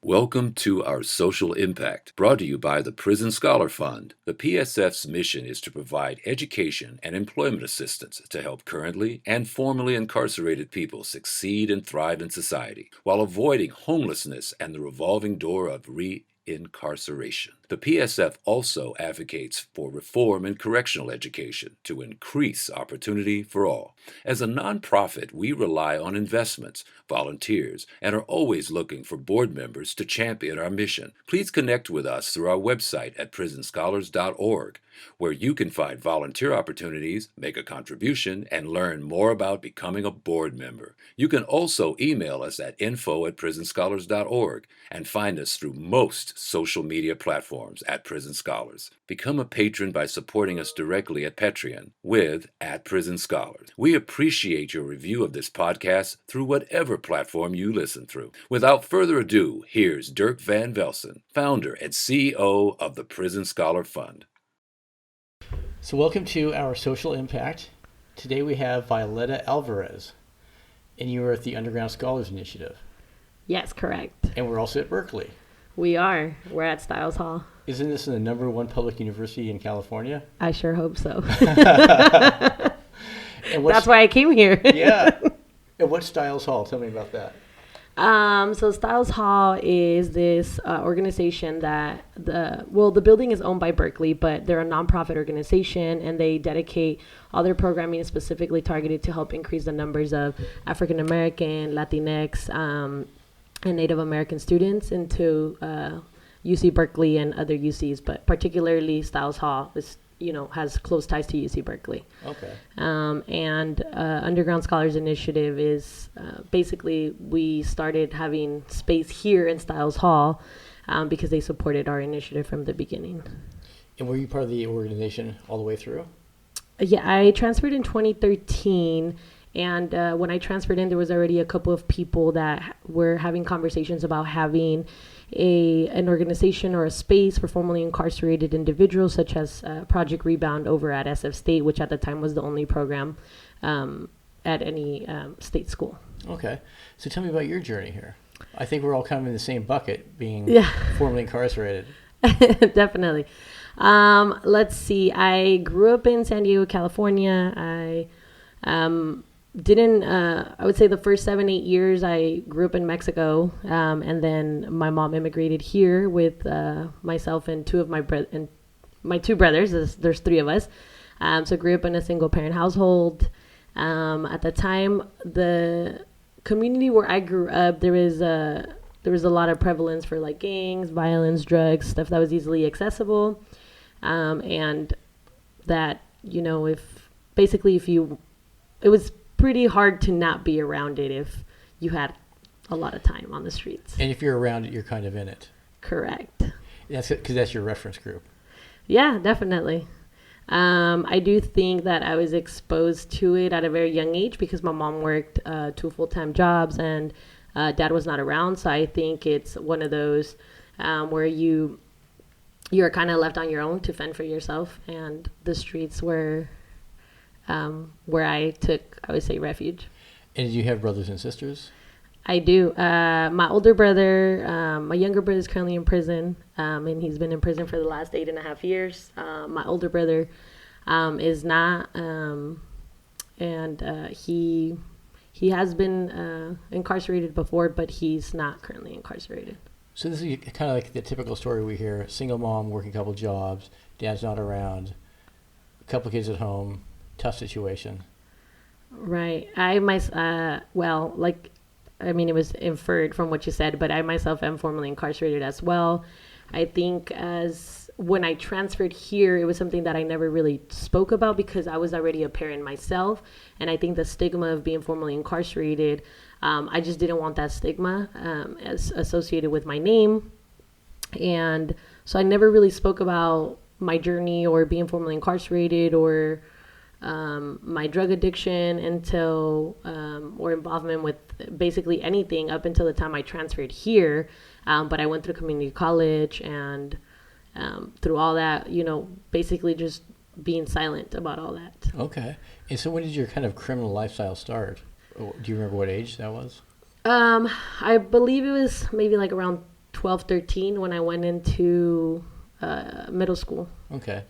Welcome to our social impact, brought to you by the Prison Scholar Fund. The PSF's mission is to provide education and employment assistance to help currently and formerly incarcerated people succeed and thrive in society, while avoiding homelessness and the revolving door of reincarceration. The PSF also advocates for reform in correctional education to increase opportunity for all. As a nonprofit, we rely on investments, volunteers, and are always looking for board members to champion our mission. Please connect with us through our website at prisonscholars.org, where you can find volunteer opportunities, make a contribution, and learn more about becoming a board member. You can also email us at info@prisonscholars.org and find us through most social media platforms at Prison Scholars. Become a patron by supporting us directly at Patreon with @PrisonScholars. We appreciate your review of this podcast through whatever platform you listen through. Without further ado, here's Dirk van Velzen, founder and CEO of the Prison Scholar Fund. So welcome to our social impact. Today we have Violeta Alvarez, and you are at the Underground Scholars Initiative. Yes, correct. And we're also at Berkeley. We are. We're at Stiles Hall. Isn't this the #1 public university in California? I sure hope so. And That's why I came here. Yeah. And what's Stiles Hall? Tell me about that. So Stiles Hall is this organization that the building is owned by Berkeley, but they're a nonprofit organization, and they dedicate all their programming specifically targeted to help increase the numbers of African American, Latinx, and Native American students into UC Berkeley and other UCs, but particularly Stiles Hall is, has close ties to UC Berkeley. Okay. And Underground Scholars Initiative is basically, we started having space here in Stiles Hall because they supported our initiative from the beginning. And were you part of the organization all the way through? Yeah, I transferred in 2013. And when I transferred in, there was already a couple of people that were having conversations about having an organization or a space for formerly incarcerated individuals, such as Project Rebound over at SF State, which at the time was the only program at any state school. Okay. So tell me about your journey here. I think we're all kind of in the same bucket, being formerly incarcerated. Definitely. Let's see. I grew up in San Diego, California. I would say the first 7-8 years I grew up in Mexico, and then my mom immigrated here with myself and two of my two brothers. There's 3 of us. So grew up in a single parent household. At the time, the community where I grew up, there was a lot of prevalence for like gangs, violence, drugs, stuff that was easily accessible, and that it was pretty hard to not be around it if you had a lot of time on the streets. And if you're around it, you're kind of in it. Correct. That's it, because that's your reference group. Yeah, definitely. I do think that I was exposed to it at a very young age because my mom worked 2 full-time jobs and dad was not around. So I think it's one of those where you're kind of left on your own to fend for yourself, and the streets were where I took, I would say, refuge. And did you have brothers and sisters? I do. My older brother, my younger brother is currently in prison, and he's been in prison for the last 8.5 years. My older brother is not, and he has been incarcerated before, but he's not currently incarcerated. So this is kind of like the typical story we hear: single mom, working a couple jobs, dad's not around, a couple kids at home. Tough situation. Right. It was inferred from what you said, but I myself am formerly incarcerated as well. I think when I transferred here, it was something that I never really spoke about because I was already a parent myself. And I think the stigma of being formerly incarcerated, I just didn't want that stigma as associated with my name. And so I never really spoke about my journey or being formerly incarcerated or my drug addiction or involvement with basically anything up until the time I transferred here. But I went through community college and through all that, basically just being silent about all that. Okay. And so when did your kind of criminal lifestyle start? Do you remember what age that was? I believe it was maybe like around 12, 13 when I went into middle school. Okay.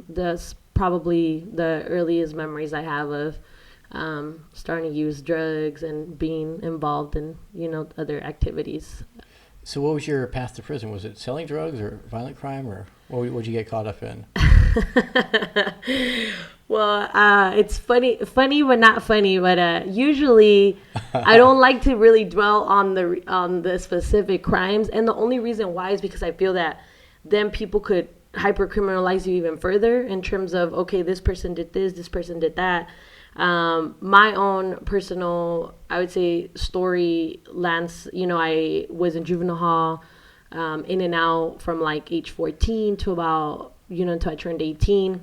That's probably the earliest memories I have of starting to use drugs and being involved in, other activities. So what was your path to prison? Was it selling drugs or violent crime, or what would you get caught up in? Well, it's funny, but not funny. But usually, I don't like to really dwell on the specific crimes, and the only reason why is because I feel that then people could hypercriminalize you even further in terms of, okay, this person did this person did that. My own personal, I would say, story lands. I was in juvenile hall, in and out from like age 14 to about until I turned 18.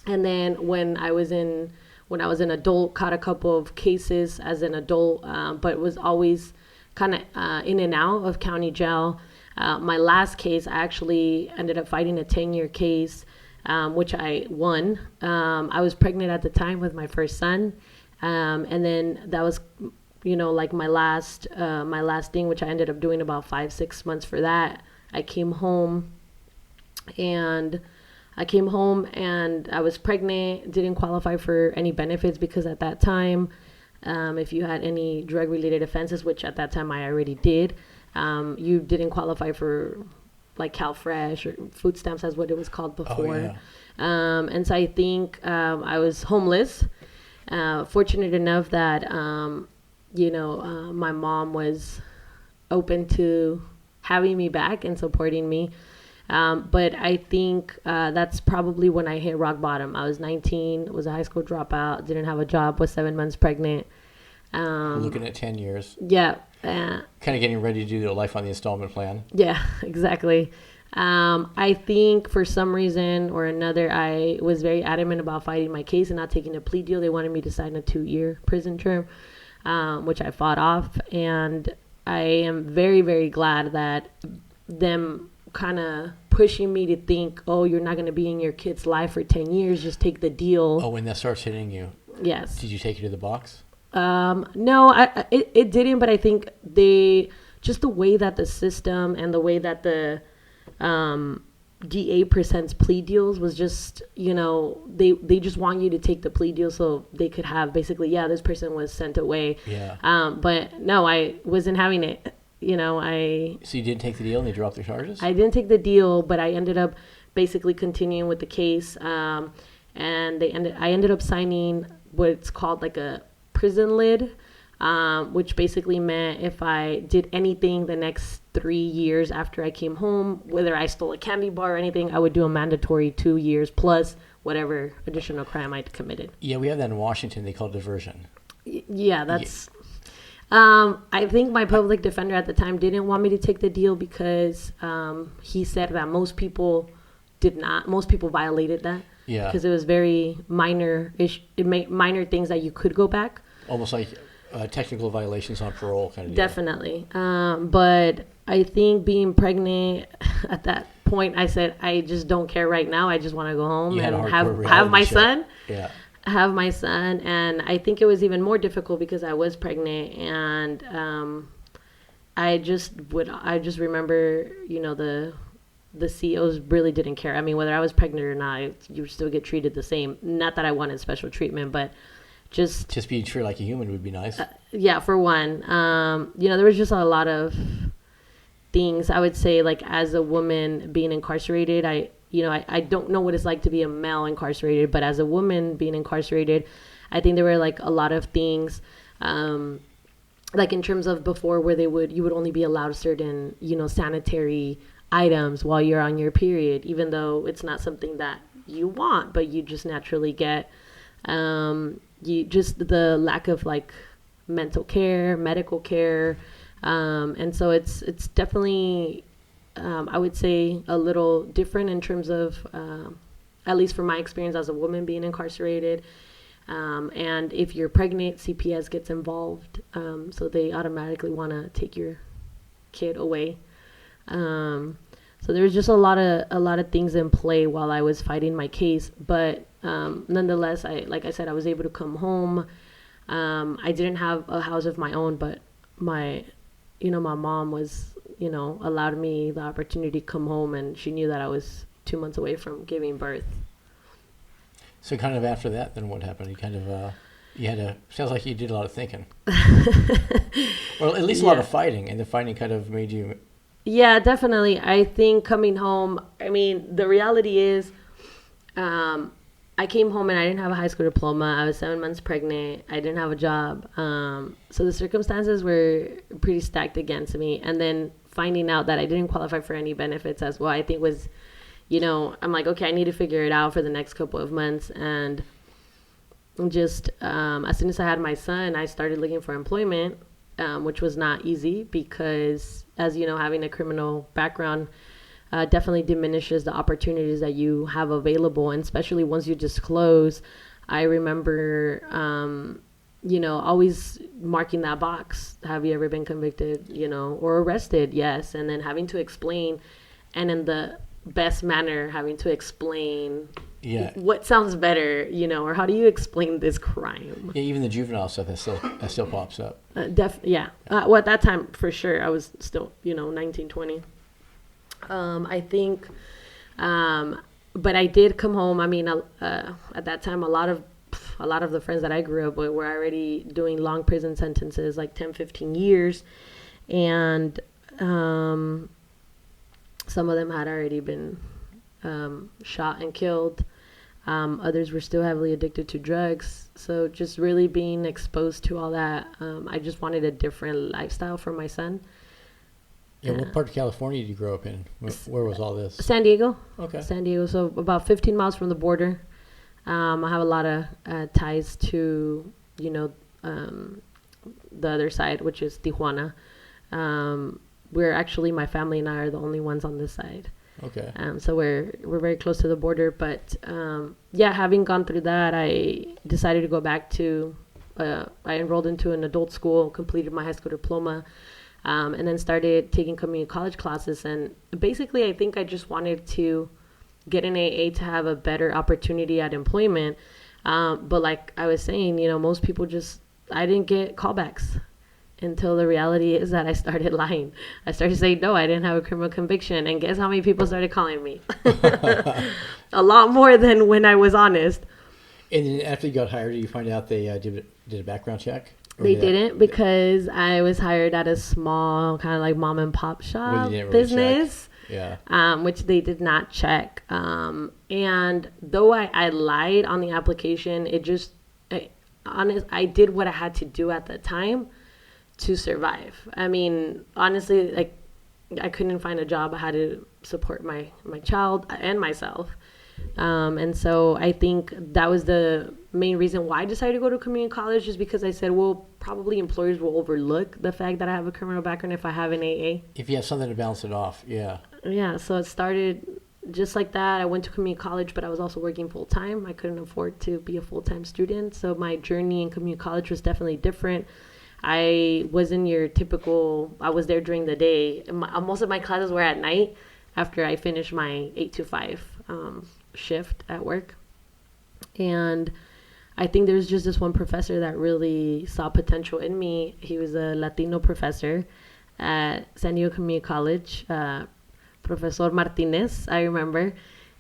And then when I was an adult, caught a couple of cases as an adult, but was always kind of in and out of county jail. My last case, I actually ended up fighting a 10-year case, which I won. I was pregnant at the time with my first son. And then that was, like my last thing, which I ended up doing about 5-6 months for that. I came home and I was pregnant, didn't qualify for any benefits because at that time, if you had any drug-related offenses, which at that time I already did, you didn't qualify for like CalFresh or food stamps, as what it was called before. Oh, yeah. And so I think I was homeless. Fortunate enough that my mom was open to having me back and supporting me. But I think that's probably when I hit rock bottom. I was 19, was a high school dropout, didn't have a job, was 7 months pregnant. Looking at 10 years. Yeah. Kind of getting ready to do the life on the installment plan. Yeah, exactly. I think for some reason or another, I was very adamant about fighting my case and not taking a plea deal. They wanted me to sign a 2-year prison term, which I fought off. And I am very, very glad that them kind of pushing me to think, oh, you're not going to be in your kid's life for 10 years. Just take the deal. Oh, when that starts hitting you. Yes. Did you take it to the box? No, it didn't, but I think just the way that the system and the way that the DA presents plea deals was just, they just want you to take the plea deal so they could have basically, yeah, this person was sent away. Yeah. But no, I wasn't having it. So you didn't take the deal and they dropped the charges? I didn't take the deal, but I ended up basically continuing with the case. And I ended up signing what's called like a prison lid, which basically meant if I did anything the next 3 years after I came home, whether I stole a candy bar or anything, I would do a mandatory 2 years plus whatever additional crime I'd committed. Yeah, we have that in Washington. They call it diversion. Yeah, that's... I think my public defender at the time didn't want me to take the deal because he said that most people violated that. Yeah. Because it was very minor things that you could go back. Almost like technical violations on parole kind of deal. Definitely. But I think being pregnant at that point, I said, I just don't care right now. I just want to go home and have my son. Yeah. Have my son. And I think it was even more difficult because I was pregnant. And I just remember, the CEOs really didn't care. I mean, whether I was pregnant or not, you still get treated the same. Not that I wanted special treatment, but just being treated like a human would be nice. Yeah, for one. There was just a lot of things. I would say, like, as a woman being incarcerated, I don't know what it's like to be a male incarcerated, but as a woman being incarcerated, I think there were like a lot of things, like in terms of before where you would only be allowed certain, sanitary items while you're on your period, even though it's not something that you want, but you just naturally get. Just the lack of like mental care, medical care, and so it's definitely, I would say, a little different in terms of, at least from my experience as a woman being incarcerated. And if you're pregnant, CPS gets involved, so they automatically want to take your kid away. So there was just a lot of things in play while I was fighting my case, but nonetheless, like I said, I was able to come home. I didn't have a house of my own, but my mom was, allowed me the opportunity to come home, and she knew that I was 2 months away from giving birth. So kind of after that, then what happened? You kind of, sounds like you did a lot of thinking. Or at least a lot of fighting, and the fighting kind of made you... Yeah, definitely. I think coming home, the reality is, I came home and I didn't have a high school diploma. I was 7 months pregnant. I didn't have a job. So the circumstances were pretty stacked against me. And then finding out that I didn't qualify for any benefits as well, I think was, I'm like, okay, I need to figure it out for the next couple of months. And just as soon as I had my son, I started looking for employment, which was not easy because, as you know, having a criminal background definitely diminishes the opportunities that you have available. And especially once you disclose, I remember, always marking that box. Have you ever been convicted, or arrested? Yes. And then having to explain, and in the best manner, having to explain what sounds better, or how do you explain this crime? Yeah, even the juvenile stuff that still pops up. Well, at that time, for sure, I was still, 19, 20. I think, but I did come home. At that time, a lot of the friends that I grew up with were already doing long prison sentences, like 10, 15 years. And some of them had already been shot and killed. Others were still heavily addicted to drugs. So just really being exposed to all that, I just wanted a different lifestyle for my son. Yeah, what part of California did you grow up in? Where was all this? San Diego. Okay. San Diego, so about 15 miles from the border. I have a lot of ties to, the other side, which is Tijuana. We're actually, my family and I are the only ones on this side. Okay. So we're very close to the border. But, having gone through that, I decided to go back to, I enrolled into an adult school, completed my high school diploma, and then started taking community college classes. And basically, I think I just wanted to get an AA to have a better opportunity at employment. But like I was saying, most people I didn't get callbacks until the reality is that I started lying. I started saying, no, I didn't have a criminal conviction. And guess how many people started calling me? A lot more than when I was honest. And then after you got hired, did you find out they did a background check? They didn't, because I was hired at a small kind of like mom and pop shop business, which they did not check. And though I lied on the application, I did what I had to do at the time to survive. Honestly, like, I couldn't find a job. I had to support my child and myself. And so I think that was the main reason why I decided to go to community college, just because I said, well, probably employers will overlook the fact that I have a criminal background if I have an AA. If you have something to balance it off, yeah. Yeah, so it started just like that. I went to community college, but I was also working full-time. I couldn't afford to be a full-time student, so my journey in community college was definitely different. I wasn't your typical, I was there during the day. Most of my classes were at night after I finished my 8 to 5 shift at work. And I think there's just this one professor that really saw potential in me. He was a Latino professor at San Diego Community College, Professor Martinez, I remember.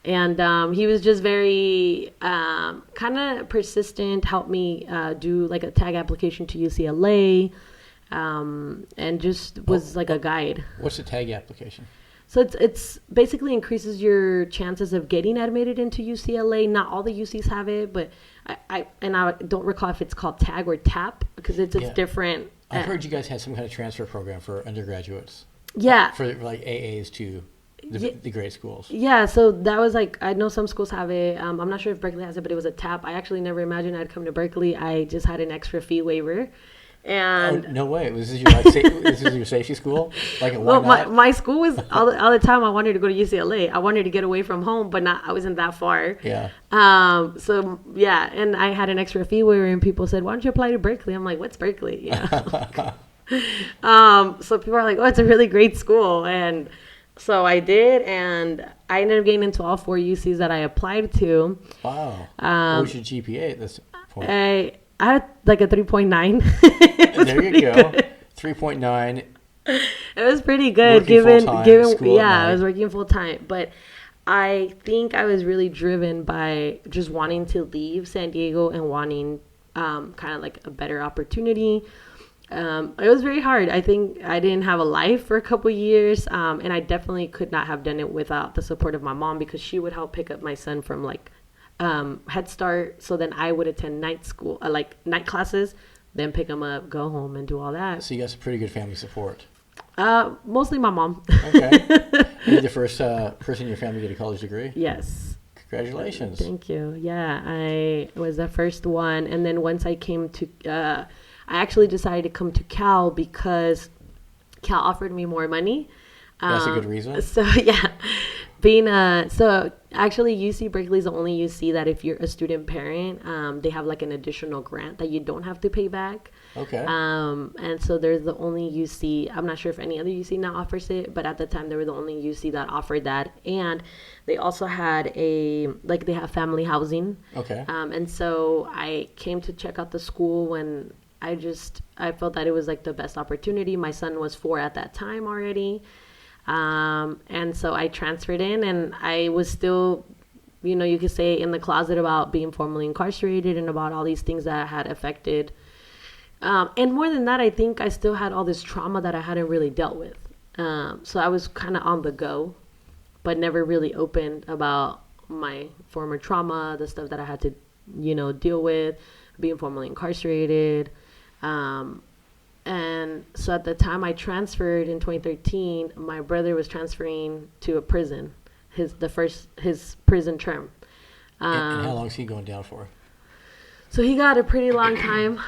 And he was just very kind of persistent, helped me do like a tag application to UCLA, and just was like a guide. What's a tag application? So it's basically increases your chances of getting admitted into UCLA. Not all the UCs have it, but I don't recall if it's called TAG or TAP, because it's different. I heard you guys had some kind of transfer program for undergraduates. Yeah. For like AAs to the grade schools. Yeah, so that was like, I know some schools have it. I'm not sure if Berkeley has it, but it was a TAP. I actually never imagined I'd come to Berkeley. I just had an extra fee waiver. And no way. This is your safety school? Like, why not? My school was all the time. I wanted to go to UCLA. I wanted to get away from home, but I wasn't that far. Yeah. So yeah, and I had an extra fee waiver, and people said, "Why don't you apply to Berkeley?" I'm like, "What's Berkeley?" Yeah. So people are like, "Oh, it's a really great school," and so I did, and I ended up getting into all 4 UCs that I applied to. Wow. What was your GPA at this point? I had like a 3.9. There you go. 3.9. It was pretty good. Working full-time, school at Yeah, I night. was working full time, but I think I was really driven by just wanting to leave San Diego and wanting kind of like a better opportunity. It was very hard. I think I didn't have a life for a couple years, and I definitely could not have done it without the support of my mom because she would help pick up my son from like Head Start. So then I would attend night school, like night classes, then pick him up, go home, and do all that. So you got some pretty good family support. Mostly my mom. Okay. You're the first person in your family to get a college degree? Yes. Congratulations. Thank you. Yeah, I was the first one. And then once I came to, I actually decided to come to Cal because Cal offered me more money. That's a good reason. So, yeah. So actually UC Berkeley is the only UC that if you're a student parent, they have like an additional grant that you don't have to pay back. Okay. And so there's the only UC, I'm not sure if any other UC now offers it, but at the time they were the only UC that offered that. And they also had they have family housing. Okay. And so I came to check out the school when I felt that it was like the best opportunity. My son was 4 at that time already. And so I transferred in and I was still, you could say in the closet about being formerly incarcerated and about all these things that had affected. And more than that, I think I still had all this trauma that I hadn't really dealt with. So I was kind of on the go, but never really open about my former trauma, the stuff that I had to, deal with, being formerly incarcerated. And so at the time I transferred in 2013, my brother was transferring to a prison, his prison term. And how long is he going down for? So he got a pretty long time,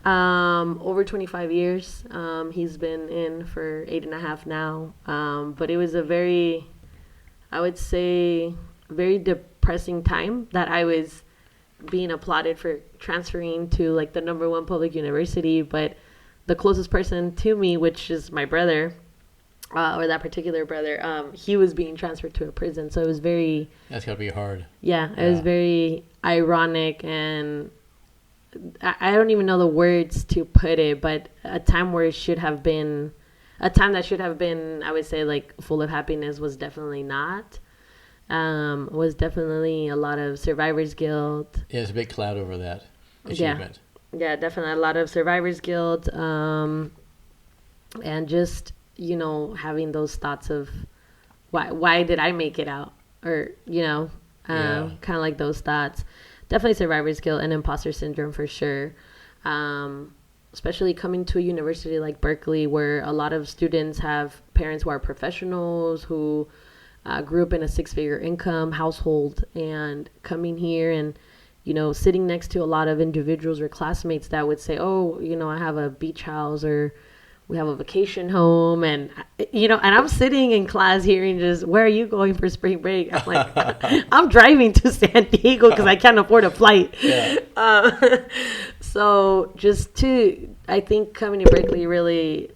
over 25 years. He's been in for 8.5 now. But it was a very, I would say, very depressing time that I was being applauded for transferring to like the #1 public university, but the closest person to me, which is my brother, or that particular brother, he was being transferred to a prison. So it was very... That's got to be hard. Yeah, it was very ironic, and I don't even know the words to put it, but a time that should have been, I would say, like full of happiness was definitely not. Was definitely a lot of survivor's guilt. Yeah, there's a big cloud over that achievement. Yeah, definitely a lot of survivor's guilt, and just having those thoughts of why did I make it out, or kind of like those thoughts. Definitely survivor's guilt and imposter syndrome for sure. Especially coming to a university like Berkeley, where a lot of students have parents who are professionals who grew up in a 6-figure income household, and coming here and sitting next to a lot of individuals or classmates that would say, oh, I have a beach house, or we have a vacation home. And, and I'm sitting in class hearing just, where are you going for spring break? I'm like, I'm driving to San Diego because I can't afford a flight. Yeah. So I think coming to Berkeley really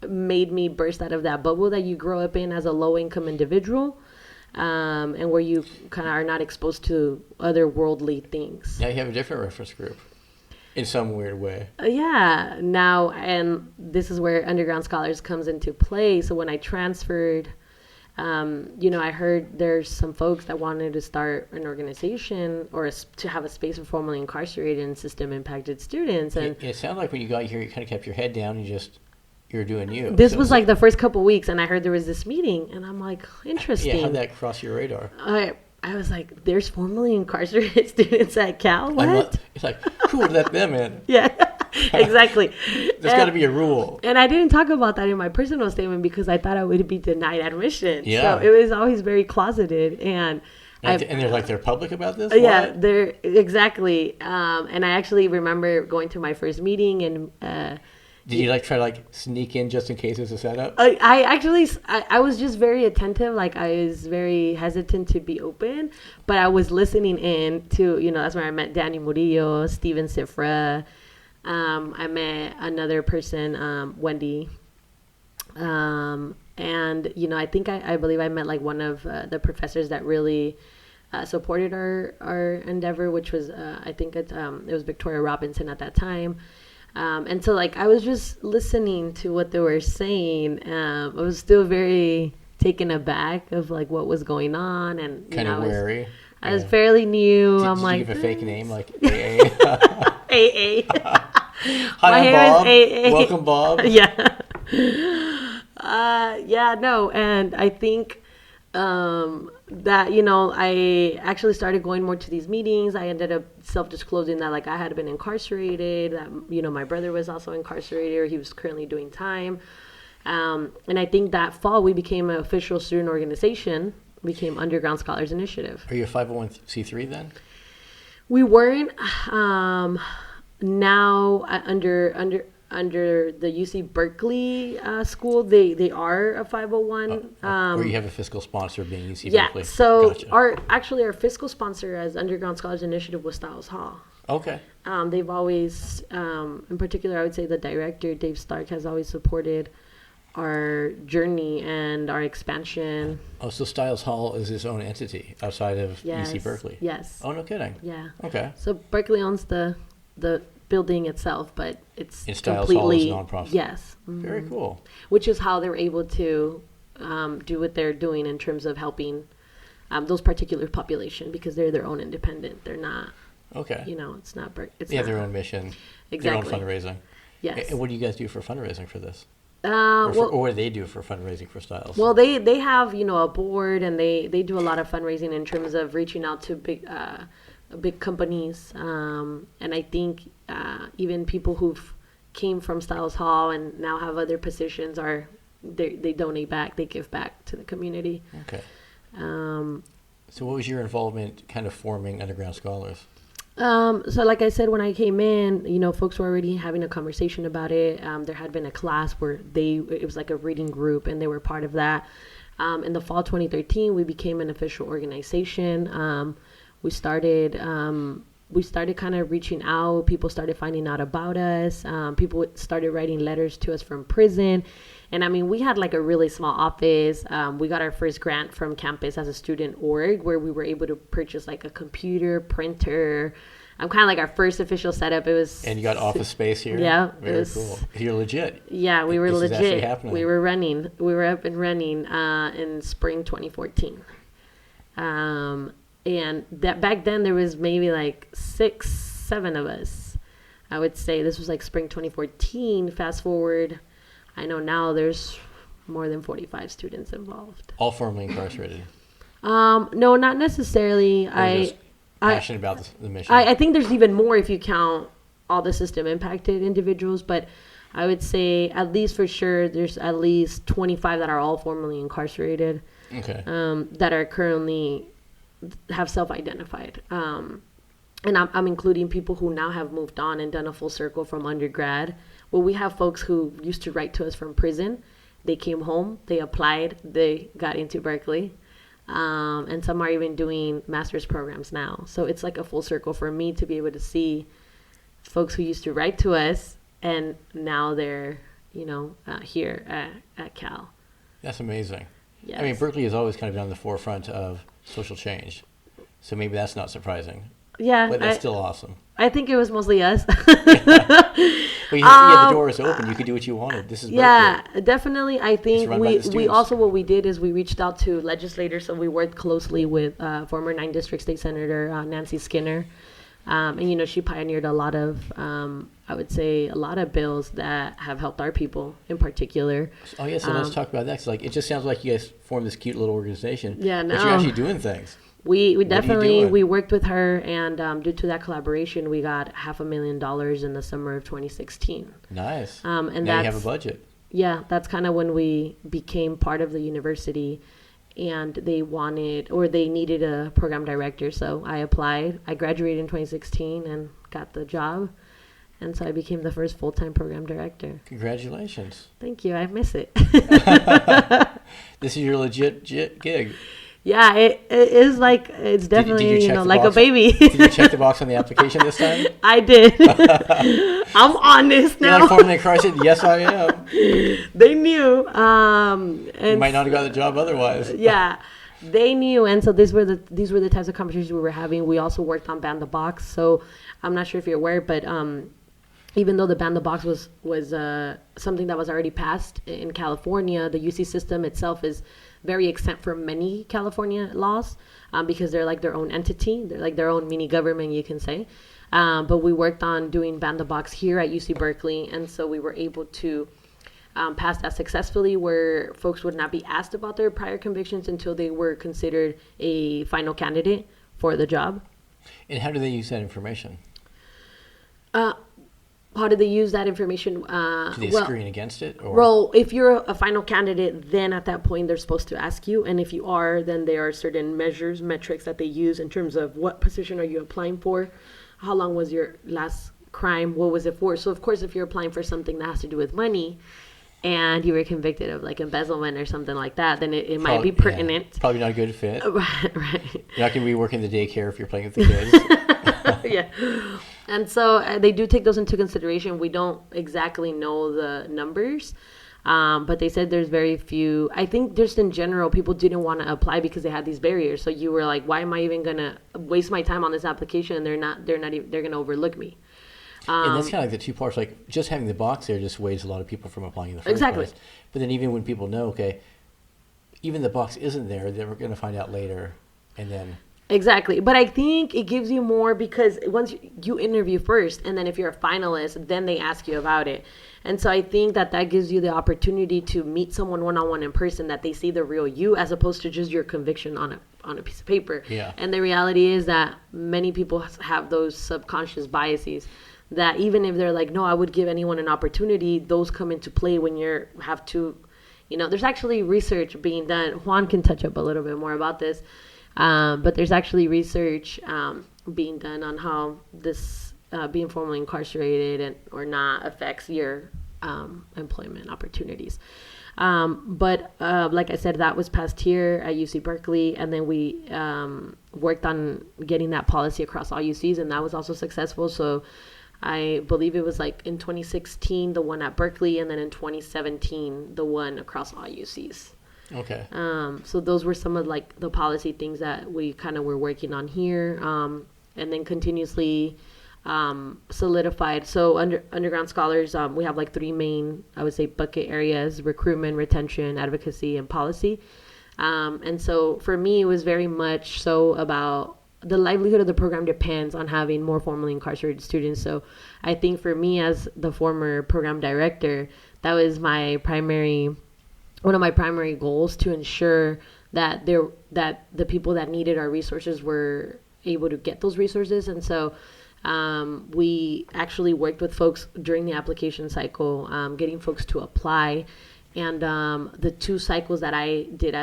made me burst out of that bubble that you grow up in as a low-income individual. And where you kind of are not exposed to other worldly things. Now you have a different reference group in some weird way. Yeah. Now, and this is where Underground Scholars comes into play. So when I transferred, I heard there's some folks that wanted to start an organization or to have a space for formerly incarcerated and system-impacted students. And it sounded like when you got here, you kind of kept your head down and you're doing you. This was like the first couple weeks, and I heard there was this meeting, and I'm like, interesting. Yeah, how'd that cross your radar? I was like, there's formerly incarcerated students at Cal? What? It's like, who would let them in? Yeah, exactly. There's got to be a rule. And I didn't talk about that in my personal statement because I thought I would be denied admission. Yeah. So it was always very closeted, and they're public about this? Yeah, what? they're exactly. And I actually remember going to my first meeting and... Did you try to sneak in just in case it's a setup? I was just very attentive. Like I was very hesitant to be open, but I was listening in to, that's where I met Danny Murillo, Steven Cifra. I met another person, Wendy. And, I think I believe I met one of the professors that really supported our endeavor, which was, I think it was Victoria Robinson at that time. And so like I was just listening to what they were saying. I was still very taken aback of like what was going on, and Kind of wary. I was fairly new. Did I'm like, you give a fake name like AA? AA. Hi, My I'm hair Bob. is AA. Welcome, Bob. Yeah. Yeah, no, and I think that, you know, I actually started going more to these meetings. I ended up self-disclosing that, like, I had been incarcerated, that, you know, my brother was also incarcerated, or he was currently doing time. And I think that fall we became an official student organization, became Underground Scholars Initiative. Are you a 501c3 then? We weren't. Now under the UC Berkeley school, they are a 501. Or you have a fiscal sponsor being UC Yeah. Berkeley. So Gotcha. our fiscal sponsor as Underground Scholars Initiative was Styles Hall. Okay. They've always, in particular, I would say the director Dave Stark has always supported our journey and our expansion. Oh, so Styles Hall is its own entity outside of Yes. UC Berkeley? Yes. Oh, no kidding. Yeah. Okay. So Berkeley owns the building itself, but it's And Styles Hall completely is nonprofit. yes. Very cool. Which is how they're able to do what they're doing in terms of helping those particular population, because they're their own independent. They're not, Okay. you know, it's not They have their own mission, Exactly. their own fundraising. Yes. And what do you guys do for fundraising for this? Well, Or what do they do for fundraising for Styles? well, they have, you know, a board, and they do a lot of fundraising in terms of reaching out to big companies, and I think even people who've came from Styles Hall and now have other positions they donate back, they give back to the community. Okay. So what was your involvement kind of forming Underground Scholars? So like I said, when I came in, you know, folks were already having a conversation about it. There had been a class where it was like a reading group, and they were part of that. In the fall 2013, we became an official organization. We started kind of reaching out. People started finding out about us. People started writing letters to us from prison. And I mean, we had like a really small office. We got our first grant from campus as a student org, where we were able to purchase like a computer, printer. Kind of like our first official setup. It was. And you got office space here? Yeah. Very cool. You're legit. Yeah, we were This is actually legit. happening. We were running. We were up and running in spring 2014. And that back then there was maybe like 6-7 of us. I would say this was like spring 2014. Fast forward, I know now there's more than 45 students involved. All formerly incarcerated? No, not necessarily. Just passionate about the mission? I think there's even more if you count all the system impacted individuals, but I would say at least for sure there's at least 25 that are all formerly incarcerated. Okay. That are currently have self-identified. And I'm including people who now have moved on and done a full circle from undergrad. Well, we have folks who used to write to us from prison. They came home, they applied, they got into Berkeley. And some are even doing master's programs now. So it's like a full circle for me to be able to see folks who used to write to us, and now they're, you know, here at Cal. That's amazing. Yes. I mean, Berkeley has always kind of been on the forefront of social change. So maybe that's not surprising. Yeah. But that's still awesome. I think it was mostly us. Well, the door is open. You could do what you wanted. This is Berkeley. Yeah, definitely. I think we also, what we did is we reached out to legislators. So we worked closely with former 9th District State Senator Nancy Skinner. And, you know, she pioneered a lot of, I would say, a lot of bills that have helped our people in particular. Oh, yeah, so let's talk about that. 'Cause, like, it just sounds like you guys formed this cute little organization. Yeah, no. But you're actually doing things. We definitely, we worked with her, and due to that collaboration, we got $500,000 in the summer of 2016. Nice. And now you have a budget. Yeah, that's kind of when we became part of the university, and they needed a program director. So I applied. I graduated in 2016 and got the job. And so I became the first full-time program director. Congratulations. Thank you. I miss it. This is your legit gig. Yeah, it is like, it's definitely, like a baby. Did you check the box on the application this time? I did. I'm honest now. You're like formally incarcerated? Yes, I am. They knew. You might not have got the job otherwise. Yeah, they knew. And so these were the types of conversations we were having. We also worked on Ban the Box. So I'm not sure if you're aware, but even though the ban the box was something that was already passed in California, the UC system itself is very exempt from many California laws, because they're like their own entity. They're like their own mini government, you can say. But we worked on doing ban the box here at UC Berkeley, and so we were able to pass that successfully, where folks would not be asked about their prior convictions until they were considered a final candidate for the job. And how do they use that information? How do they use that information? Do they screen against it? Or? Well, if you're a final candidate, then at that point they're supposed to ask you. And if you are, then there are certain metrics that they use in terms of what position are you applying for, how long was your last crime, what was it for. So, of course, if you're applying for something that has to do with money and you were convicted of like embezzlement or something like that, then it might be pertinent. Yeah, probably not a good fit. Right. You're not going to be working the daycare if you're playing with the kids. Yeah. And so they do take those into consideration. We don't exactly know the numbers, but they said there's very few. I think just in general, people didn't want to apply because they had these barriers. So you were like, why am I even going to waste my time on this application? And they're going to overlook me. And that's kind of like the two parts. Like just having the box there just weighs a lot of people from applying in the first place. But then even when people know, okay, even the box isn't there, then we're going to find out later, and then. Exactly. But I think it gives you more because once you interview first, and then if you're a finalist, then they ask you about it. And so I think that gives you the opportunity to meet someone one-on-one in person, that they see the real you as opposed to just your conviction on a piece of paper. Yeah. And the reality is that many people have those subconscious biases that even if they're like, no, I would give anyone an opportunity, those come into play when there's actually research being done. Juan can touch up a little bit more about this. But there's actually research being done on how this being formally incarcerated or not affects your employment opportunities. But like I said, that was passed here at UC Berkeley, and then we worked on getting that policy across all UCs, and that was also successful. So I believe it was like in 2016, the one at Berkeley, and then in 2017, the one across all UCs. Okay. So those were some of like the policy things that we kind of were working on here, and then continuously solidified. So underground scholars, we have like three main, I would say, bucket areas: recruitment, retention, advocacy, and policy. And so for me, it was very much so about the livelihood of the program depends on having more formally incarcerated students. So I think for me as the former program director, that was one of my primary goals, to ensure that the people that needed our resources were able to get those resources. And so we actually worked with folks during the application cycle, getting folks to apply. And the two cycles that I did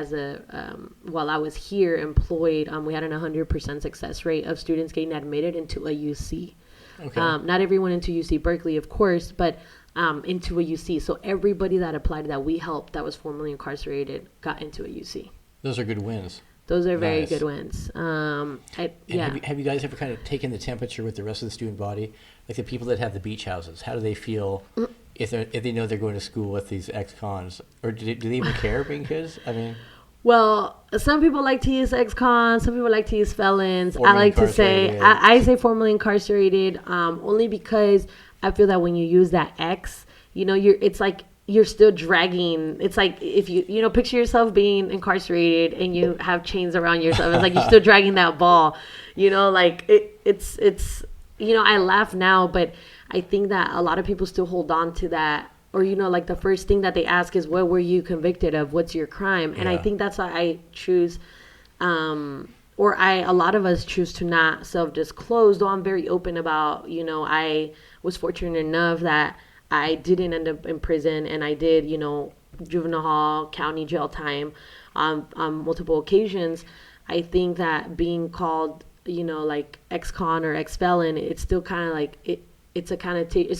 while I was here employed, we had an 100% success rate of students getting admitted into a UC. Okay. Not everyone into UC Berkeley, of course, but into a UC. So everybody that applied that we helped that was formerly incarcerated got into a UC. Those are good wins. Those are very good wins. Have you guys ever kind of taken the temperature with the rest of the student body? Like the people that have the beach houses, how do they feel if they know they're going to school with these ex-cons? Or do they even care being kids? I mean... Well, some people like to use ex-cons, some people like to use felons. I like to say, I say formerly incarcerated, only because I feel that when you use that ex, it's like you're still dragging. It's like if you picture yourself being incarcerated and you have chains around yourself. It's like you're still dragging that ball, it's I laugh now, but I think that a lot of people still hold on to that. Or, like the first thing that they ask is, what were you convicted of? What's your crime? And I think that's why I choose, a lot of us choose to not self-disclose, though I'm very open about, I was fortunate enough that I didn't end up in prison, and I did, juvenile hall, county jail time on multiple occasions. I think that being called, like ex-con or ex-felon, it's still kind of like it's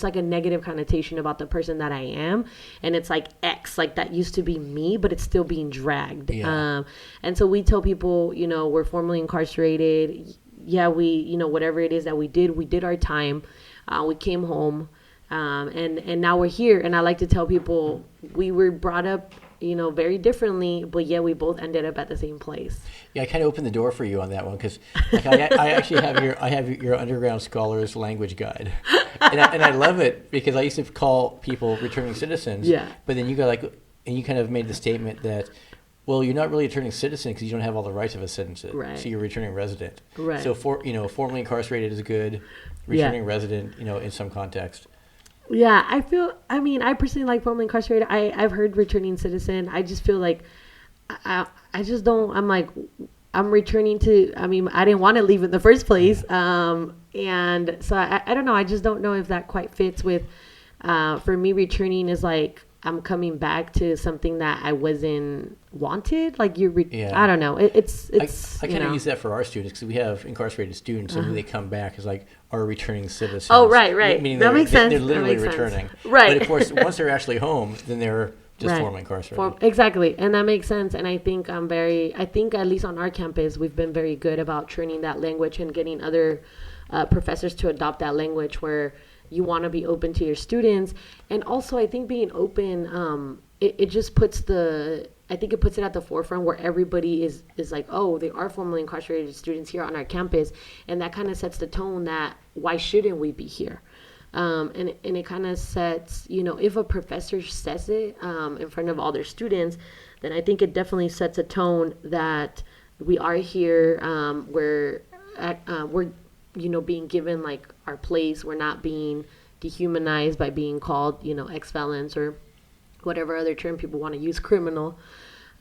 like a negative connotation about the person that I am, and it's like X, like that used to be me, but it's still being dragged. And so we tell people, we're formerly incarcerated. Yeah, we, whatever it is that we did our time. We came home, and now we're here. And I like to tell people we were brought up, very differently, but yeah, we both ended up at the same place. Yeah, I kind of opened the door for you on that one because I actually have your underground scholars language guide. and I love it because I used to call people returning citizens. Yeah. But then you go and you kind of made the statement that, well, you're not really a returning citizen because you don't have all the rights of a citizen. Right. So you're a returning resident. Right. So formerly incarcerated is good. Returning resident, in some context. Yeah, I personally like formerly incarcerated. I've heard returning citizen. I just feel like I just don't. I'm returning to. I didn't want to leave in the first place. And so I don't know. I just don't know if that quite fits with. For me, returning is like I'm coming back to something that I wasn't wanted. Like I don't know. It's. I kind of use that for our students because we have incarcerated students, and when they come back, it's like our returning citizens. Oh, right. Meaning that makes sense. They're literally returning. Right. But of course, once they're actually home, then they're just formerly incarcerated. Exactly, and that makes sense. And I think at least on our campus, we've been very good about training that language and getting other professors to adopt that language where you want to be open to your students. And also, I think being open, it just puts it at the forefront where everybody is like, oh, they are formerly incarcerated students here on our campus. And that kind of sets the tone that why shouldn't we be here? And it kind of sets, if a professor says it in front of all their students, then I think it definitely sets a tone that we are here, we're being given like our place. We're not being dehumanized by being called, ex-felons or whatever other term people want to use, criminal.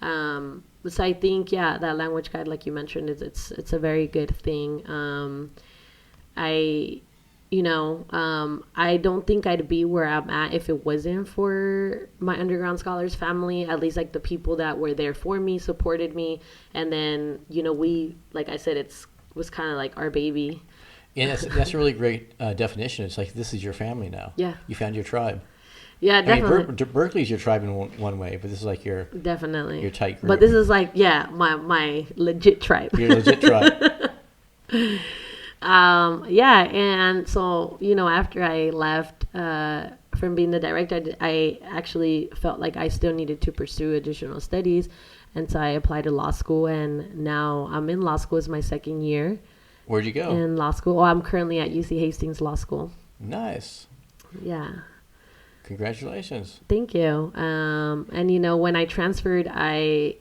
So I think, that language guide, like you mentioned, it's a very good thing. I don't think I'd be where I'm at if it wasn't for my underground scholars family, at least like the people that were there for me, supported me. And then, we, like I said, was kind of like our baby. Yeah, that's a really great definition. It's like, this is your family now. Yeah. You found your tribe. Yeah, definitely. Berkeley's your tribe in one way, but this is like your tight group. But this is like, my legit tribe. Your legit tribe. And so, after I left from being the director, I actually felt like I still needed to pursue additional studies. And so I applied to law school, and now I'm in law school. It's my second year. Where'd you go? In law school. I'm currently at UC Hastings Law School. Nice. Yeah. Congratulations. Thank you. And when I transferred,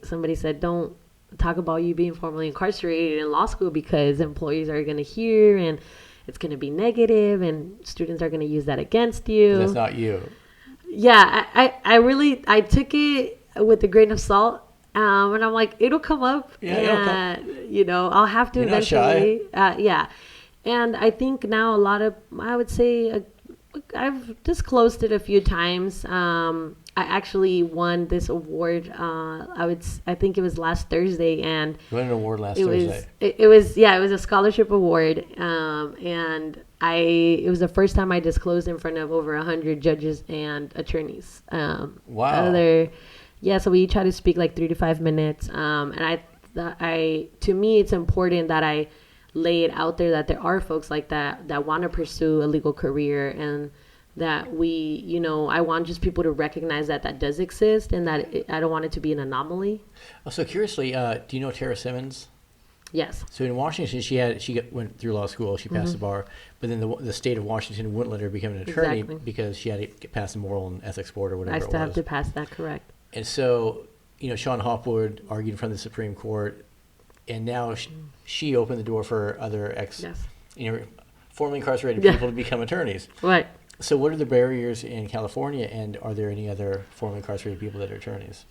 somebody said, don't talk about you being formerly incarcerated in law school because employees are going to hear and it's going to be negative and students are going to use that against you. That's not you. Yeah, I took it with a grain of salt. And I'm like, it'll come up. Yeah, and, I'll have to eventually. Yeah. And I think now I would say I've disclosed it a few times. I actually won this award. I think it was last Thursday, and you won an award last Thursday. It was a scholarship award, and it was the first time I disclosed in front of over 100 judges and attorneys. Wow. So we each had to speak like 3 to 5 minutes. And to me, it's important that I lay it out there that there are folks like that want to pursue a legal career, and that I want just people to recognize that does exist, and that I don't want it to be an anomaly. So curiously, do you know Tara Simmons? Yes. So in Washington, she went through law school. She passed the bar, but then the state of Washington wouldn't let her become an attorney because she had to pass the moral and ethics board or whatever it was. I still have to pass that, correct. And so, Sean Hopwood argued in front of the Supreme Court, and now she opened the door for other formerly incarcerated people to become attorneys. Right. So what are the barriers in California, and are there any other formerly incarcerated people that are attorneys?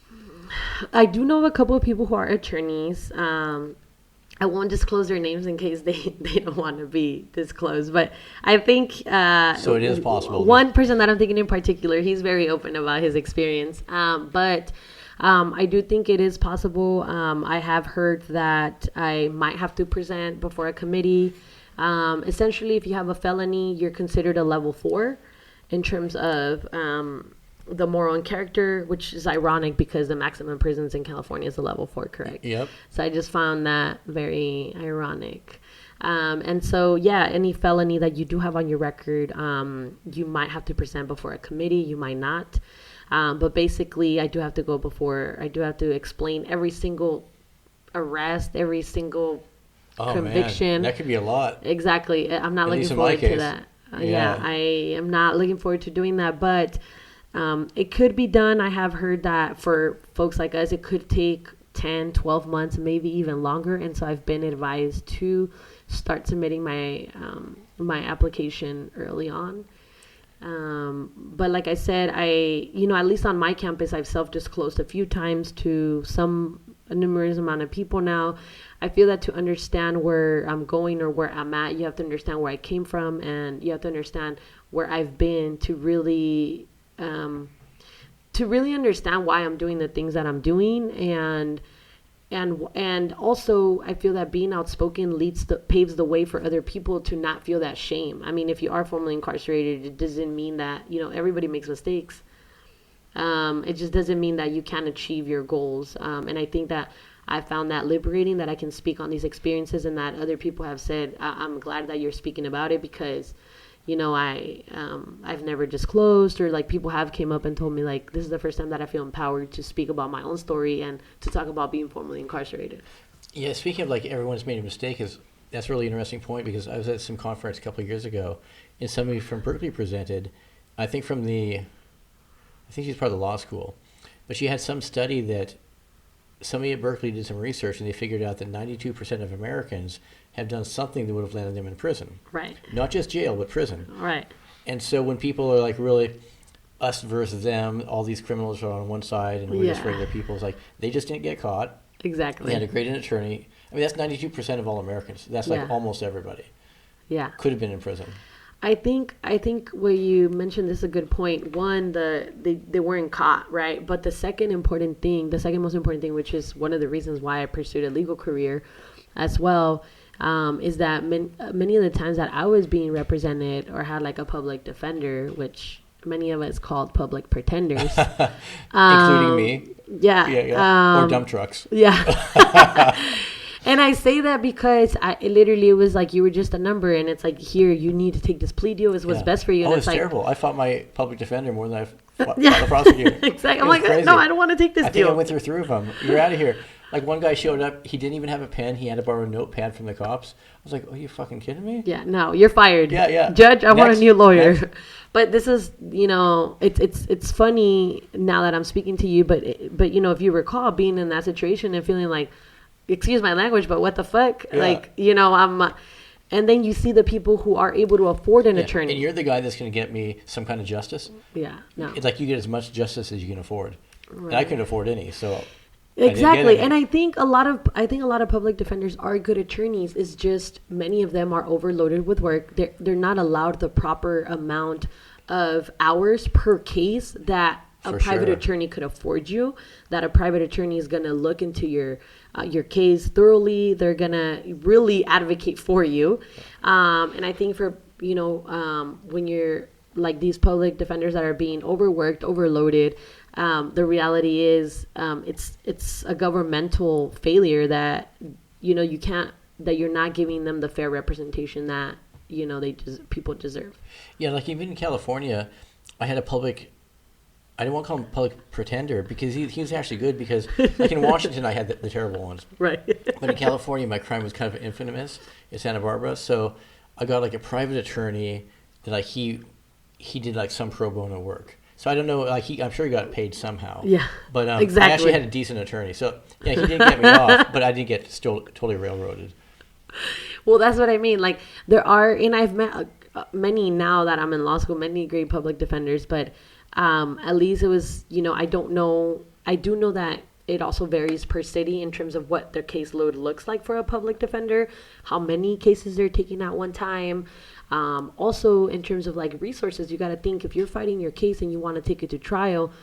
I do know a couple of people who are attorneys. I won't disclose their names in case they don't want to be disclosed. But I think... so it is possible. One person that I'm thinking in particular, he's very open about his experience. But I do think it is possible. I have heard that I might have to present before a committee. Essentially, if you have a felony, you're considered a level 4 in terms of... the moral and character, which is ironic because the maximum prisons in California is a level 4, correct? Yep. So I just found that very ironic. And so, any felony that you do have on your record, you might have to present before a committee, you might not. But basically, I do have to explain every single arrest, every single conviction. Man, that could be a lot. Exactly. I'm not At looking forward to that. Yeah, I am not looking forward to doing that, but it could be done. I have heard that for folks like us, it could take 10, 12 months, maybe even longer. And so I've been advised to start submitting my my application early on. But like I said, at least on my campus, I've self-disclosed a few times to a numerous amount of people now. I feel that to understand where I'm going or where I'm at, you have to understand where I came from, and you have to understand where I've been to really understand why I'm doing the things that I'm doing. And also I feel that being outspoken paves the way for other people to not feel that shame. I mean, if you are formerly incarcerated, it doesn't mean that, everybody makes mistakes. It just doesn't mean that you can't achieve your goals. And I think that I found that liberating, that I can speak on these experiences, and that other people have said, I'm glad that you're speaking about it, because I've never disclosed, or like people have came up and told me, like, this is the first time that I feel empowered to speak about my own story and to talk about being formerly incarcerated. Yeah, speaking of like everyone's made a mistake, that's a really interesting point, because I was at some conference a couple of years ago, and somebody from Berkeley presented, I think she's part of the law school, but she had some study that somebody at Berkeley did some research, and they figured out that 92% of Americans have done something that would have landed them in prison. Right. Not just jail, but prison. Right. And so when people are like really us versus them, all these criminals are on one side and we're just regular people, it's like they just didn't get caught. Exactly. They had a great attorney. I mean, that's 92% of all Americans. That's like almost everybody. Yeah. Could have been in prison. I think what you mentioned is a good point. One, they weren't caught, right? But the second most important thing, which is one of the reasons why I pursued a legal career as well, is that many of the times that I was being represented or had like a public defender, which many of us called public pretenders, including me. Yeah. Or dump trucks. Yeah. And I say that because it was like you were just a number, and it's like, here, you need to take this plea deal. It's what's best for you. And it's like, terrible. I fought my public defender more than I fought the prosecutor. Exactly. I'm like, no, I don't want to take this deal. I think I went through 3 of them. You're out of here. Like, one guy showed up. He didn't even have a pen. He had to borrow a notepad from the cops. I was like, oh, you fucking kidding me? Yeah, no, you're fired. Yeah. Judge, I want a new lawyer. But this is, it's funny now that I'm speaking to you, but if you recall being in that situation and feeling like, excuse my language, but what the fuck? Yeah. Like, and then you see the people who are able to afford an attorney. And you're the guy that's going to get me some kind of justice. Yeah, no. It's like you get as much justice as you can afford. Right. And I couldn't afford any, so. Exactly. And I think a lot of public defenders are good attorneys. It's just many of them are overloaded with work. They're not allowed the proper amount of hours per case that a private attorney could afford you, that a private attorney is going to look into your case thoroughly. They're going to really advocate for you. And I think for, when you're like these public defenders that are being overworked, overloaded, the reality is it's a governmental failure that, that you're not giving them the fair representation that, people deserve. Yeah, like even in California, I had I didn't want to call him public pretender because he was actually good, because like in Washington I had the terrible ones. Right. But in California my crime was kind of infamous in Santa Barbara. So I got like a private attorney that like he did like some pro bono work. So I don't know, like I'm sure he got paid somehow. Yeah. But exactly. I actually had a decent attorney. So yeah, he didn't get me off, but I didn't get still totally railroaded. Well, that's what I mean. Like there are, and I've met many now that I'm in law school, many great public defenders, but at least it was, I don't know. I do know that it also varies per city in terms of what their caseload looks like for a public defender, how many cases they're taking at one time. Also in terms of like resources, you got to think if you're fighting your case and you want to take it to trial,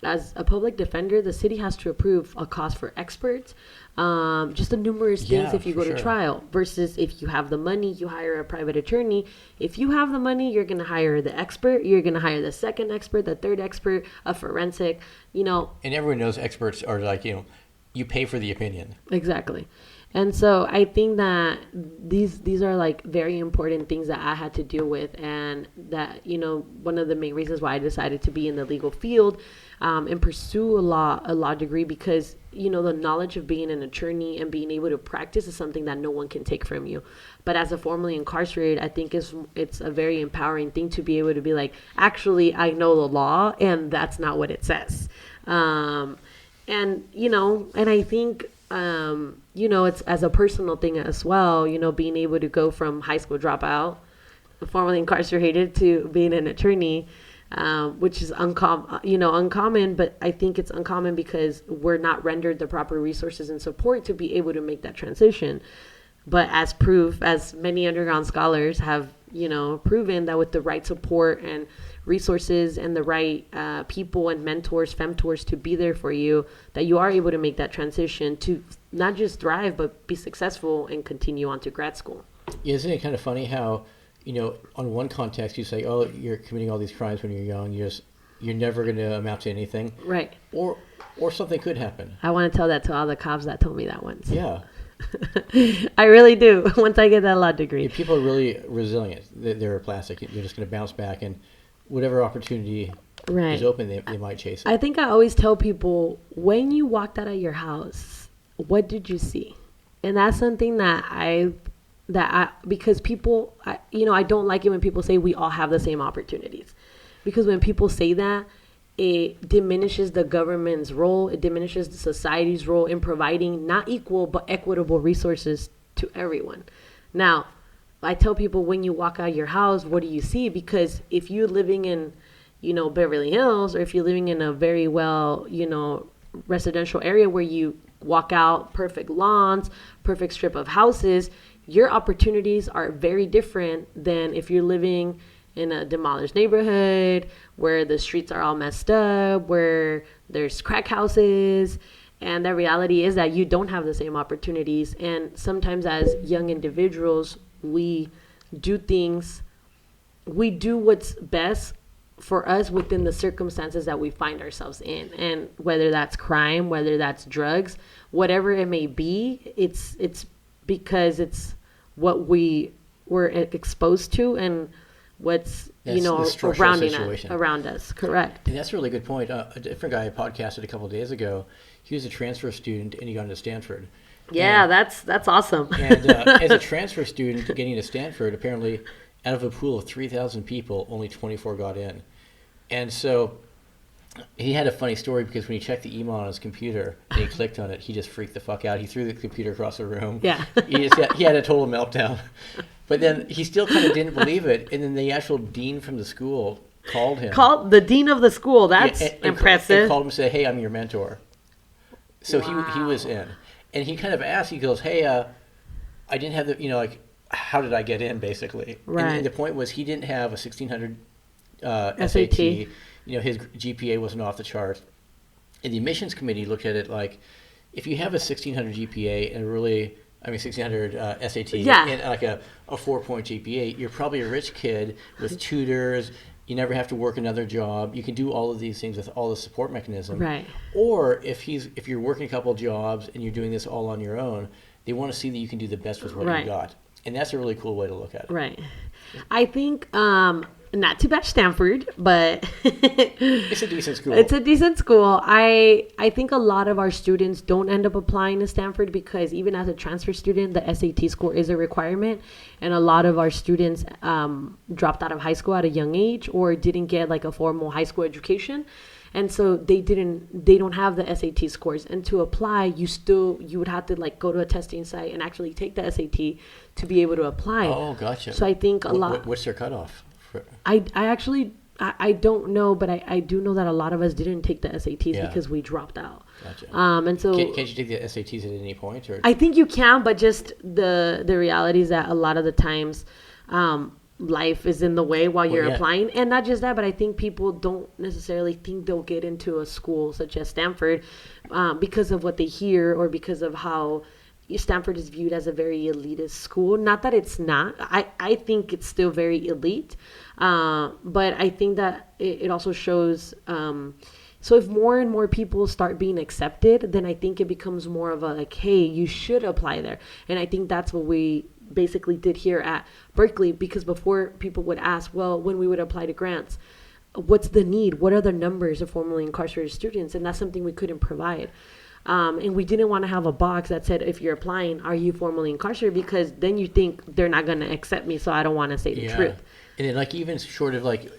as a public defender, the city has to approve a cost for experts, just the numerous things if you go to trial, versus if you have the money, you hire a private attorney. If you have the money, you're going to hire the expert, you're going to hire the second expert, the third expert, a forensic, And everyone knows experts are like, you You pay for the opinion. Exactly. And so I think that these are like very important things that I had to deal with, and that, you know, one of the main reasons why I decided to be in the legal field and pursue a law degree, because, you know, the knowledge of being an attorney and being able to practice is something that no one can take from you. But as a formerly incarcerated, I think it's a very empowering thing to be able to be like, actually, I know the law, and that's not what it says. And, you know, and I think, you know, it's as a personal thing as well, you know, being able to go from high school dropout, formerly incarcerated, to being an attorney, which is uncommon, but I think it's uncommon because we're not rendered the proper resources and support to be able to make that transition. But as proof, as many underground scholars have, you know, proven, that with the right support and resources and the right people and mentors, femtors to be there for you, that you are able to make that transition to not just thrive, but be successful and continue on to grad school. Yeah, isn't it kind of funny how, you know, on one context you say, oh, you're committing all these crimes when you're young, you're never going to amount to anything. Right. Or something could happen. I want to tell that to all the cops that told me that once. Yeah. I really do. Once I get that law degree. Yeah, people are really resilient. They're plastic. They're just going to bounce back, and whatever opportunity is open, they might chase it. I think I always tell people, when you walked out of your house, what did you see? And that's something that because people, you know, I don't like it when people say we all have the same opportunities. Because when people say that, it diminishes the government's role. It diminishes the society's role in providing not equal but equitable resources to everyone. Now, I tell people, when you walk out of your house, what do you see? Because if you're living in, you know, Beverly Hills, or if you're living in a very well, you know, residential area where you walk out, perfect lawns, perfect strip of houses, your opportunities are very different than if you're living in a demolished neighborhood where the streets are all messed up, where there's crack houses. And the reality is that you don't have the same opportunities. And sometimes as young individuals, we do what's best for us within the circumstances that we find ourselves in. And whether that's crime, whether that's drugs, whatever it may be, it's because it's what we were exposed to and what's, you know, around us. Correct. And that's a really good point. A different guy I podcasted a couple of days ago, he was a transfer student and he got into Stanford. Yeah, that's awesome. And as a transfer student getting to Stanford, apparently out of a pool of 3,000 people, only 24 got in. And so he had a funny story, because when he checked the email on his computer and he clicked on it, he just freaked the fuck out. He threw the computer across the room. Yeah. He had a total meltdown. But then he still kind of didn't believe it. And then the actual dean from the school called him. Called the dean of the school. That's impressive. And called him and said, hey, I'm your mentor. So he was in. And he kind of asked, he goes, hey, I didn't have the, you know, like, how did I get in, basically? Right. And the point was, he didn't have a 1,600 SAT. You know, his GPA wasn't off the charts. And the admissions committee looked at it like, if you have a 1,600 GPA and 1,600 SAT and like a 4-point GPA, you're probably a rich kid with tutors. You never have to work another job. You can do all of these things with all the support mechanism. Right. Or if you're working a couple of jobs and you're doing this all on your own, they want to see that you can do the best with what you got. And that's a really cool way to look at it. Right. I think, not to bash Stanford, but it's a decent school. It's a decent school. I think a lot of our students don't end up applying to Stanford because even as a transfer student, the SAT score is a requirement. And a lot of our students dropped out of high school at a young age or didn't get like a formal high school education. And so they don't have the SAT scores. And to apply, you would have to like go to a testing site and actually take the SAT to be able to apply. Oh, gotcha. So I think a lot. What's their cutoff? I actually don't know, but I do know that a lot of us didn't take the SATs because we dropped out. Gotcha. And so can't you take the SATs at any point? Or? I think you can, but just the reality is that a lot of the times life is in the way while you're applying. And not just that, but I think people don't necessarily think they'll get into a school such as Stanford because of what they hear or because of how Stanford is viewed as a very elitist school. Not that it's not. I think it's still very elite. But I think that it also shows, So if more and more people start being accepted, then I think it becomes more of a like, hey, you should apply there. And I think that's what we basically did here at Berkeley, because before people would ask, well, when we would apply to grants, what's the need? What are the numbers of formerly incarcerated students? And that's something we couldn't provide. And we didn't want to have a box that said, if you're applying, are you formerly incarcerated? Because then you think they're not going to accept me, so I don't want to say the truth. And then like even short of like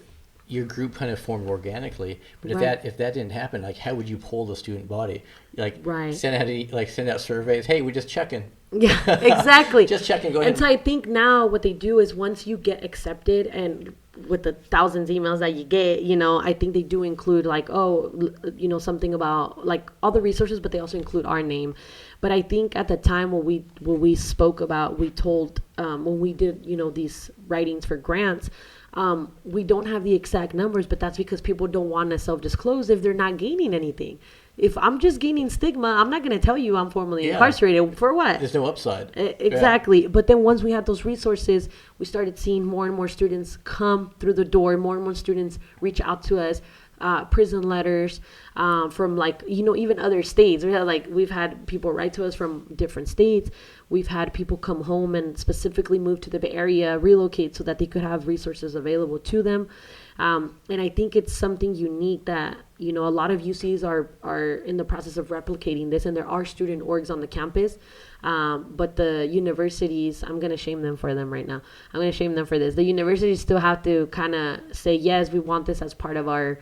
your group kind of formed organically, but if that didn't happen, like how would you poll the student body? Like send out surveys. Hey, we're just checking. Yeah, exactly. Just checking. Go ahead. And so I think now what they do is once you get accepted, and with the thousands of emails that you get, I think they do include like, something about like all the resources, but they also include our name. But I think at the time when we spoke about, we told when we did these writings for grants. We don't have the exact numbers, but that's because people don't want to self-disclose if they're not gaining anything. If I'm just gaining stigma, I'm not going to tell you I'm formerly incarcerated. For what? There's no upside. Exactly. Yeah. But then once we had those resources, we started seeing more and more students come through the door. More and more students reach out to us. Prison letters from even other states. We've had people write to us from different states. We've had people come home and specifically move to the Bay Area, relocate so that they could have resources available to them. And I think it's something unique that, a lot of UCs are in the process of replicating this, and there are student orgs on the campus. But the universities, I'm going to shame them for them right now. I'm going to shame them for this. The universities still have to kind of say, yes, we want this as part of our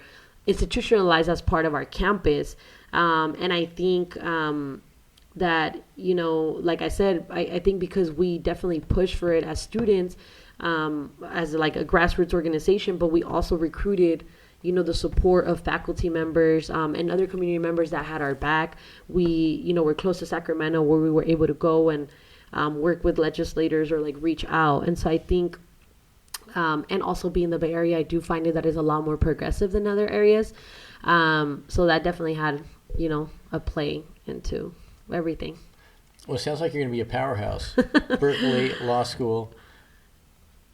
institutionalized as part of our campus. And I think that, like I said, I think because we definitely push for it as students, as like a grassroots organization, but we also recruited, the support of faculty members and other community members that had our back. We, we're close to Sacramento where we were able to go and work with legislators or like reach out. And so I think and also being in the Bay Area, I do find it that is a lot more progressive than other areas. So that definitely had, a play into everything. Well, it sounds like you're going to be a powerhouse. Berkeley Law School,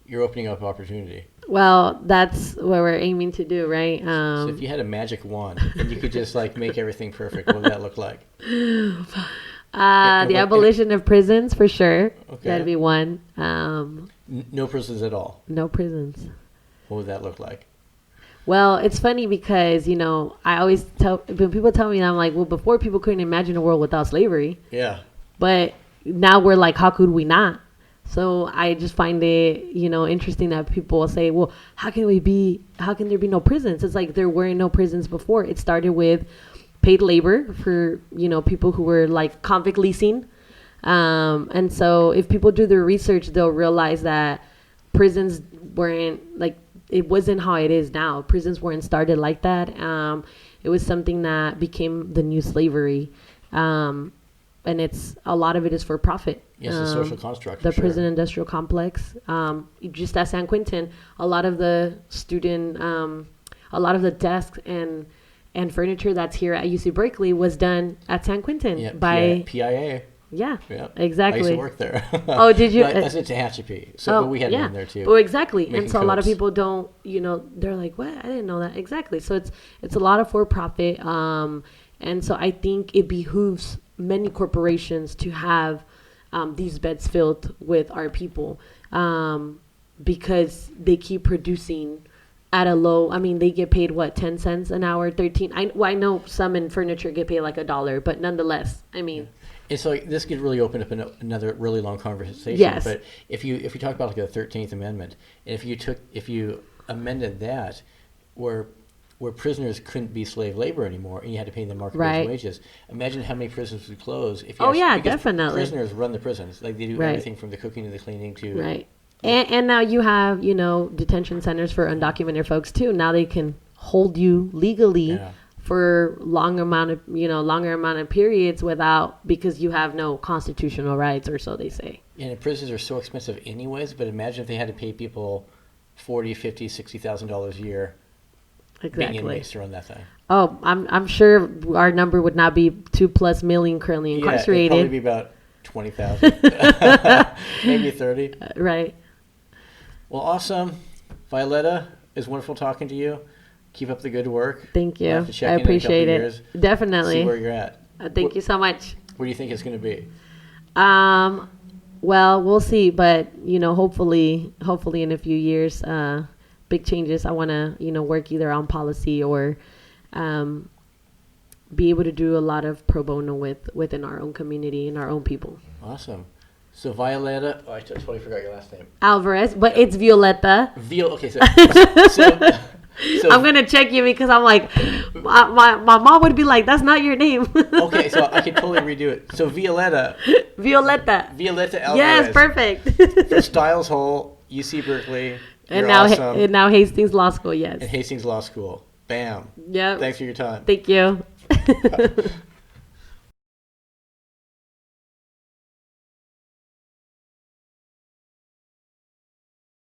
you're opening up opportunity. Well, that's what we're aiming to do, right? So if you had a magic wand and you could just like make everything perfect, what would that look like? The abolition of prisons, for sure. Okay. That'd be one. No prisons at all? No prisons. What would that look like? Well, it's funny because, I always when people tell me, I'm like, well, before people couldn't imagine a world without slavery. Yeah. But now we're like, how could we not? So I just find it, interesting that people will say, well, how can there be no prisons? It's like there were no prisons before. It started with paid labor for, people who were like convict leasing. And so if people do their research, they'll realize that prisons weren't like, it wasn't how it is now. Prisons weren't started like that. It was something that became the new slavery. And a lot of it is for profit. Yes, the social construct. The prison industrial complex. Just at San Quentin, a lot of the desks and furniture that's here at UC Berkeley was done at San Quentin by PIA. Yeah, exactly. I used to work there. Oh, did you? That's at Tehachapi. But we had one there too. Oh, exactly. And so a lot of people don't, they're like, what? I didn't know that. Exactly. So it's a lot of for-profit. And so I think it behooves many corporations to have these beds filled with our people because they keep producing at a low, they get paid, 10 cents an hour, 13. I know some in furniture get paid like $1, but nonetheless, And so this could really open up another really long conversation. Yes. But if you talk about like the 13th Amendment, and if you amended that where prisoners couldn't be slave labor anymore and you had to pay them market-based wages, imagine how many prisons would close. Definitely. Prisoners run the prisons. Like they do everything from the cooking to the cleaning to... Right. And now you have, detention centers for undocumented folks too. Now they can hold you legally for longer amount of periods because you have no constitutional rights, or so they say. And prisons are so expensive anyways, but imagine if they had to pay people $40,000, $50,000, $60,000 a year. Exactly. Being inmates to run that thing. Oh, I'm sure our number would not be 2+ million currently incarcerated. Yeah, it'd probably be about 20,000, maybe 30. Right. Well, awesome, Violeta. It's wonderful talking to you. Keep up the good work. Thank you. We'll have to check I in a couple appreciate it. years, Definitely. see where you're at. Thank you so much. Where do you think it's going to be? Well, we'll see, but hopefully in a few years, big changes. I want to work either on policy or be able to do a lot of pro bono within our own community and our own people. Awesome. So Violeta, I totally forgot your last name. Alvarez, but it's Violeta. Okay, so I'm gonna check you because I'm like, my mom would be like, that's not your name. Okay, so I can totally redo it. So Violeta Alvarez. Yes, perfect. For Stiles Hall, UC Berkeley. And You're awesome. and now Hastings Law School. Yes. And Hastings Law School. Bam. Yep. Thanks for your time. Thank you.